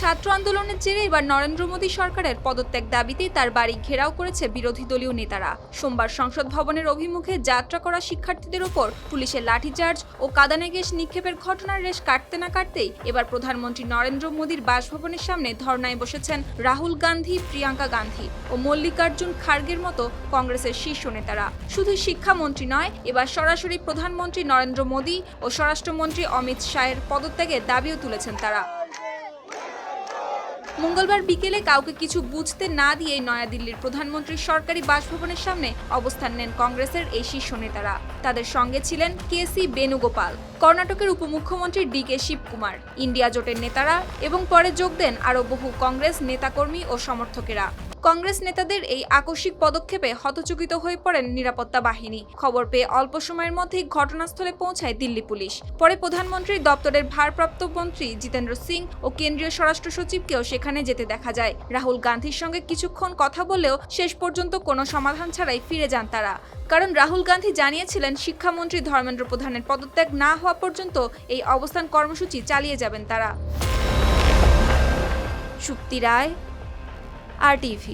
ছাত্র আন্দোলনের জেরে এবার নরেন্দ্র মোদী সরকারের পদত্যাগ দাবিতে তার বাড়ি ঘেরাও করেছে বিরোধী দলীয় নেতারা। সোমবার সংসদ ভবনের অভিমুখে যাত্রা করা শিক্ষার্থীদের উপর পুলিশের লাঠিচার্জ ও কাঁদানে গ্যাস নিক্ষেপের ঘটনার রেশ কাটতে না কাটতেই এবার প্রধানমন্ত্রী নরেন্দ্র মোদীর বাসভবনের সামনে ধর্নায় বসেছেন রাহুল গান্ধী, প্রিয়াঙ্কা গান্ধী ও মল্লিকার্জুন খার্গের মতো কংগ্রেসের শীর্ষ নেতারা। শুধু শিক্ষামন্ত্রী নয়, এবার সরাসরি প্রধানমন্ত্রী নরেন্দ্র মোদী ও স্বরাষ্ট্রমন্ত্রী অমিত শাহের পদত্যাগের দাবিও তুলেছেন তারা। মঙ্গলবার বিকেলে কাউকে কিছু বুঝতে না দিয়ে নয়াদিল্লির প্রধানমন্ত্রীর সরকারি বাসভবনের সামনে অবস্থান নেন কংগ্রেসের এই শীর্ষ নেতারা। তাদের সঙ্গে ছিলেন কে.সি. বেণুগোপাল, কর্ণাটকের উপমুখ্যমন্ত্রী ডি.কে. শিবকুমার, ইন্ডিয়া জোটের নেতারা এবং পরে যোগ দেন আরও বহু কংগ্রেস নেতাকর্মী ও সমর্থকেরা। কংগ্রেস নেতাদের এই আকস্মিক পদক্ষেপে হতচকিত হয়ে পড়েন নিরাপত্তা বাহিনী। খবর পেয়ে অল্প সময়ের মধ্যেই ঘটনাস্থলে পৌঁছায় দিল্লি পুলিশ। পরে প্রধানমন্ত্রীর দপ্তরের ভারপ্রাপ্ত মন্ত্রী জিতেন্দ্র সিং ও কেন্দ্রীয় স্বরাষ্ট্র সচিবকেও সেখানে যেতে দেখা যায়। রাহুল গান্ধীর সঙ্গে কিছুক্ষণ কথা বললেও শেষ পর্যন্ত কোনো সমাধান ছাড়াই ফিরে যান তারা। কারণ রাহুল গান্ধী জানিয়েছিলেন শিক্ষামন্ত্রী ধর্মেন্দ্র প্রধানের পদত্যাগ না হওয়া পর্যন্ত এই অবস্থান কর্মসূচি চালিয়ে যাবেন তারা। সুপ্তি রায়, RTV।